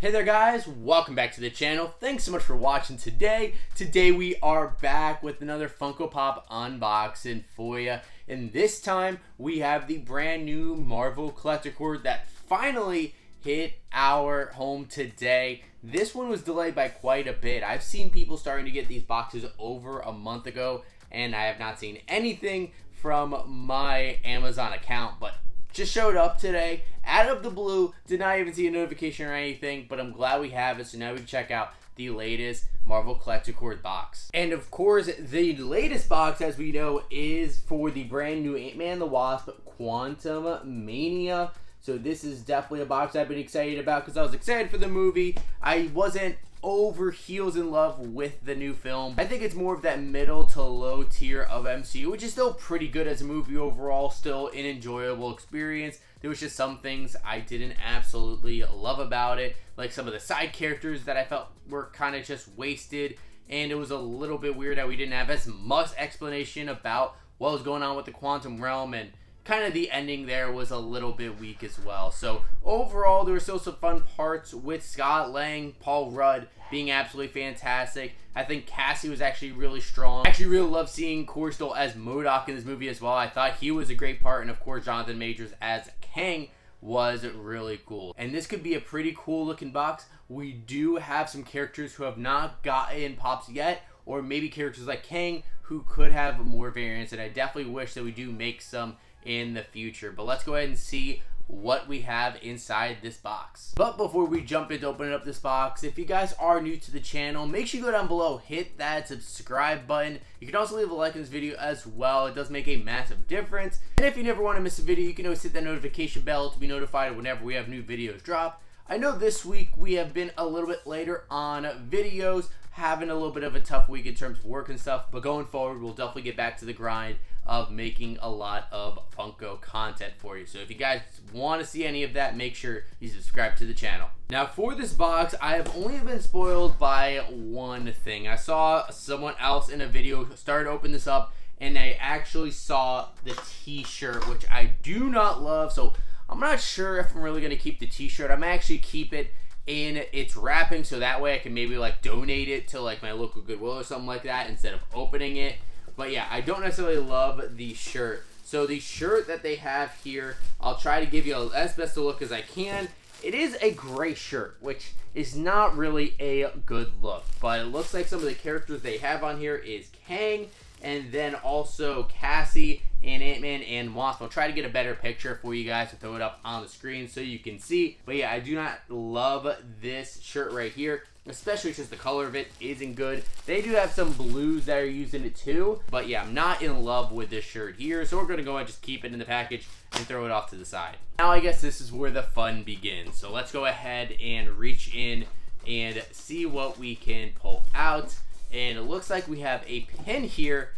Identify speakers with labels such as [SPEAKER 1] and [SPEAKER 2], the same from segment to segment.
[SPEAKER 1] Hey there guys, welcome back to the channel. Thanks so much for watching today. Today we are back with another Funko Pop unboxing for you. And this time we have the brand new Marvel Collector Cord that finally hit our home today. This one was delayed by quite a bit. I've seen people starting to get these boxes over a month ago and I have not seen anything from my Amazon account, but just showed up today out of the blue. Did not even see a notification or anything, but I'm glad we have it. So now we can check out the latest Marvel Collector Cord box. And of course, the latest box, as we know, is for the brand new Ant-Man and the Wasp Quantumania. So this is definitely a box I've been excited about because I was excited for the movie. I wasn't over heels in love with the new film. I think it's more of that middle to low tier of MCU, which is still pretty good as a movie overall, still an enjoyable experience. There was just some things I didn't absolutely love about it, like some of the side characters that I felt were kind of just wasted, and it was a little bit weird that we didn't have as much explanation about what was going on with the quantum realm, and kind of the ending there was a little bit weak as well. So overall, there were still some fun parts with Scott Lang, Paul Rudd being absolutely fantastic. I think Cassie was actually really strong. I actually really love seeing Corey Stoll as MODOK in this movie as well. I thought he was a great part, and of course Jonathan Majors as Kang was really cool. And this could be a pretty cool looking box. We do have some characters who have not gotten pops yet, or maybe characters like Kang who could have more variants, and I definitely wish that we do make some in the future. But let's go ahead and see what we have inside this box. But before we jump into opening up this box, if you guys are new to the channel, make sure you go down below, hit that subscribe button. You can also leave a like in this video as well. It does make a massive difference. And if you never want to miss a video, you can always hit that notification bell to be notified whenever we have new videos drop. I know this week we have been a little bit later on videos, having a little bit of a tough week in terms of work and stuff, but going forward we'll definitely get back to the grind of making a lot of Funko content for you. So if you guys want to see any of that, make sure you subscribe to the channel. Now for this box, I have only been spoiled by one thing. I saw someone else in a video start to open this up, and I actually saw the t-shirt, which I do not love. So I'm not sure if I'm really going to keep the t-shirt. I'm actually keep it in its wrapping, so that way I can maybe like donate it to like my local Goodwill or something like that instead of opening it. But yeah, I don't necessarily love the shirt. So the shirt that they have here, I'll try to give you as best a look as I can. It is a gray shirt, which is not really a good look, but it looks like some of the characters they have on here is Kang, and then also Cassie and Ant-Man and Wasp. I'll try to get a better picture for you guys to throw it up on the screen so you can see. But yeah, I do not love this shirt right here, especially since the color of it isn't good. They do have some blues that are used in it too, but yeah, I'm not in love with this shirt here, so we're gonna go and just keep it in the package and throw it off to the side. Now I guess this is where the fun begins. So let's go ahead and reach in and see what we can pull out. And it looks like we have a pin here.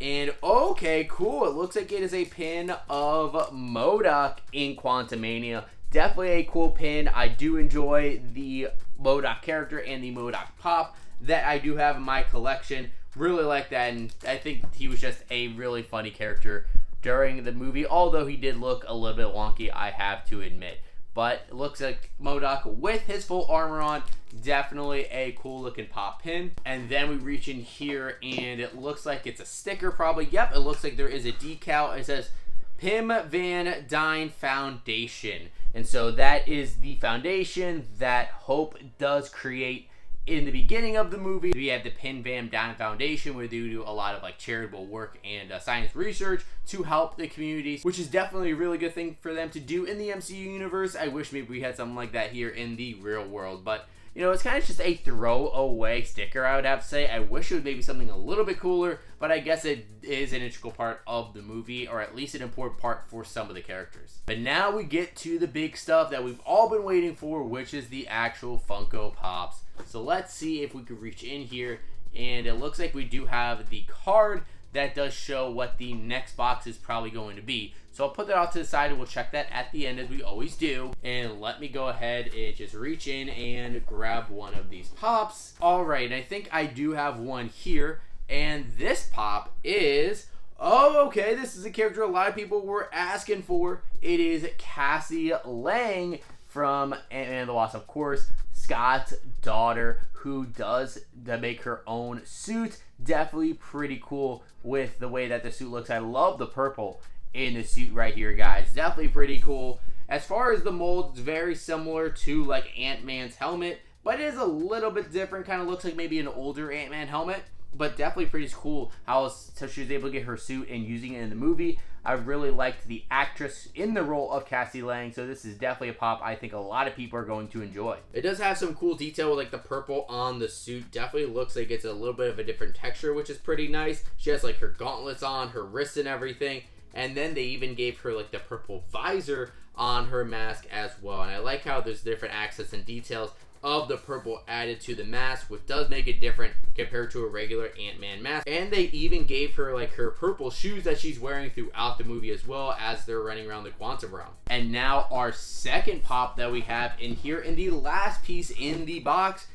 [SPEAKER 1] And okay, cool. It looks like it is a pin of MODOK in Quantumania. Definitely a cool pin. I do enjoy the MODOK character and the MODOK pop that I do have in my collection. Really like that, and I think he was just a really funny character during the movie, although he did look a little bit wonky, I have to admit. But it looks like MODOK with his full armor on. Definitely a cool looking pop pin. And then we reach in here and it looks like it's a sticker probably. Yep, it looks like there is a decal. It says Pim Van Dyne Foundation. And so that is the foundation that Hope does create in the beginning of the movie. We have the Pim Van Dyne Foundation, where they do a lot of like charitable work and science research to help the communities, which is definitely a really good thing for them to do in the MCU universe. I wish maybe we had something like that here in the real world, but you know, it's kind of just a throwaway sticker, I would have to say. I wish it was maybe something a little bit cooler, but I guess it is an integral part of the movie, or at least an important part for some of the characters. But now we get to the big stuff that we've all been waiting for, which is the actual Funko Pops. So let's see if we could reach in here, and it looks like we do have the card that does show what the next box is probably going to be. So I'll put that off to the side and we'll check that at the end as we always do. And let me go ahead and just reach in and grab one of these pops. All right, I think I do have one here. And this pop is, oh, okay, this is a character a lot of people were asking for. It is Cassie Lang from Ant-Man and the Wasp, of course. Scott's daughter, who does make her own suit. Definitely pretty cool with the way that the suit looks. I love the purple in the suit right here, guys. Definitely pretty cool. As far as the mold, it's very similar to like Ant-Man's helmet, but it is a little bit different. Kind of looks like maybe an older Ant-Man helmet, but definitely pretty cool how she was able to get her suit and using it in the movie. I really liked the actress in the role of Cassie Lang, so this is definitely a pop I think a lot of people are going to enjoy. It does have some cool detail with like the purple on the suit. Definitely looks like it's a little bit of a different texture, which is pretty nice. She has like her gauntlets on, her wrists and everything, and then they even gave her like the purple visor on her mask as well. And I like how there's different accents and details of the purple added to the mask, which does make it different compared to a regular Ant-Man mask. And they even gave her like her purple shoes that she's wearing throughout the movie as well as they're running around the quantum realm. And now our second pop that we have in here, in the last piece in the box,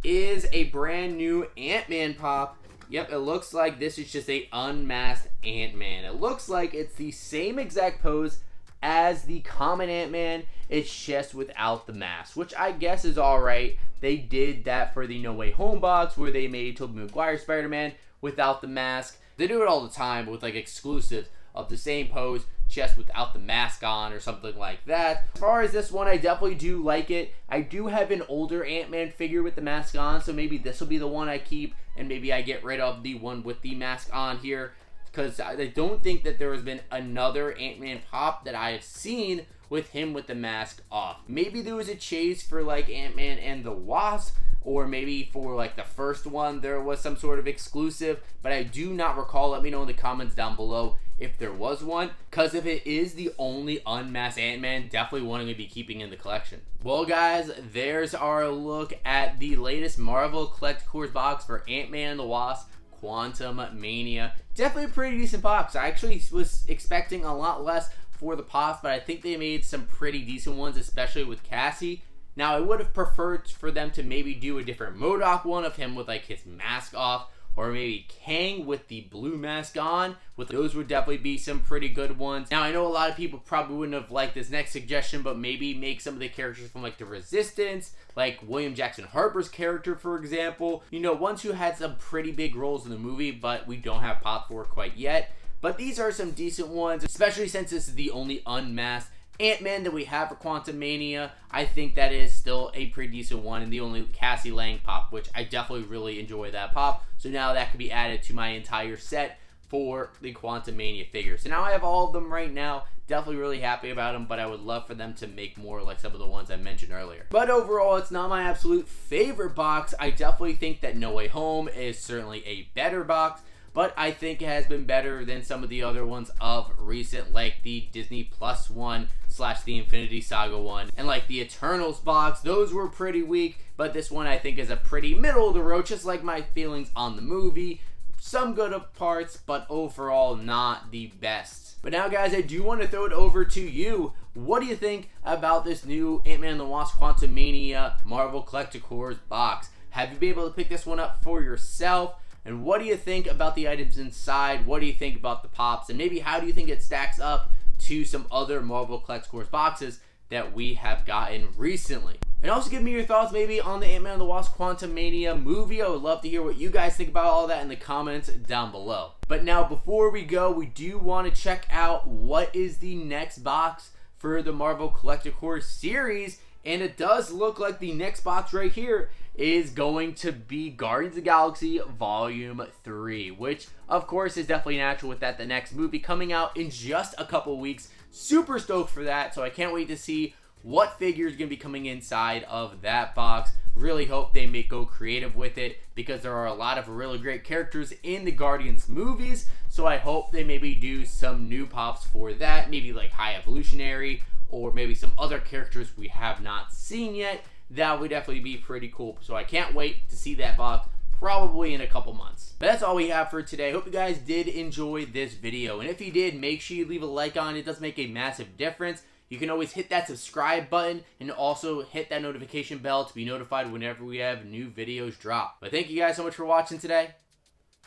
[SPEAKER 1] is a brand new Ant-Man pop. Yep, it looks like this is just a unmasked Ant-Man. It looks like it's the same exact pose as the common Ant-Man, it's just without the mask, which I guess is alright. They did that for the No Way Home box where they made Tobey Maguire Spider-Man without the mask. They do it all the time with like exclusives of the same pose, just without the mask on or something like that. As far as this one, I definitely do like it. I do have an older Ant-Man figure with the mask on, so maybe this will be the one I keep, and maybe I get rid of the one with the mask on here, because I don't think that there has been another Ant-Man pop that I have seen with him with the mask off. Maybe there was a chase for like Ant-Man and the Wasp, or maybe for like the first one there was some sort of exclusive, but I do not recall. Let me know in the comments down below if there was one, because if it is the only unmasked Ant-Man, definitely one I'm going to be keeping in the collection. Well guys, there's our look at the latest Marvel Collector's box for Ant-Man and the Wasp Quantumania. Definitely a pretty decent box. I actually was expecting a lot less for the pops, but I think they made some pretty decent ones, especially with Cassie. Now, I would have preferred for them to maybe do a different MODOK one of him with like his mask off, or maybe Kang with the blue mask on. Those would definitely be some pretty good ones. Now, I know a lot of people probably wouldn't have liked this next suggestion, but maybe make some of the characters from like the Resistance, like William Jackson Harper's character, for example. You know, ones who had some pretty big roles in the movie, but we don't have pop for quite yet. But these are some decent ones, especially since this is the only unmasked Ant-Man that we have for Quantumania. I think that is still a pretty decent one, and the only Cassie Lang pop, which I definitely really enjoy that pop. So now that could be added to my entire set for the Quantumania figures. So now I have all of them right now. Definitely really happy about them, but I would love for them to make more like some of the ones I mentioned earlier. But overall, it's not my absolute favorite box. I definitely think that No Way Home is certainly a better box, but I think it has been better than some of the other ones of recent, like the Disney Plus one / the Infinity Saga one, and like the Eternals box. Those were pretty weak, but this one I think is a pretty middle of the road, just like my feelings on the movie. Some good parts, but overall not the best. But now guys, I do want to throw it over to you. What do you think about this new Ant-Man and the Wasp Quantumania Marvel Collector's box? Have you been able to pick this one up for yourself? And what do you think about the items inside? What do you think about the pops? And maybe how do you think it stacks up to some other Marvel Collector's boxes that we have gotten recently? And also give me your thoughts maybe on the Ant-Man and the Wasp Quantumania movie. I would love to hear what you guys think about all that in the comments down below. But now before we go, we do want to check out what is the next box for the Marvel Collector's series. And it does look like the next box right here is going to be Guardians of the Galaxy Volume 3, which of course is definitely natural with that the next movie coming out in just a couple weeks. Super stoked for that, so I can't wait to see what figures are going to be coming inside of that box. Really hope they may go creative with it, because there are a lot of really great characters in the Guardians movies, so I hope they maybe do some new pops for that, maybe like High Evolutionary, or maybe some other characters we have not seen yet. That would definitely be pretty cool. So I can't wait to see that box probably in a couple months. But that's all we have for today. Hope you guys did enjoy this video. And if you did, make sure you leave a like on it. It does make a massive difference. You can always hit that subscribe button and also hit that notification bell to be notified whenever we have new videos drop. But thank you guys so much for watching today.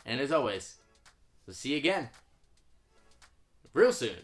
[SPEAKER 1] And as always, we'll see you again real soon.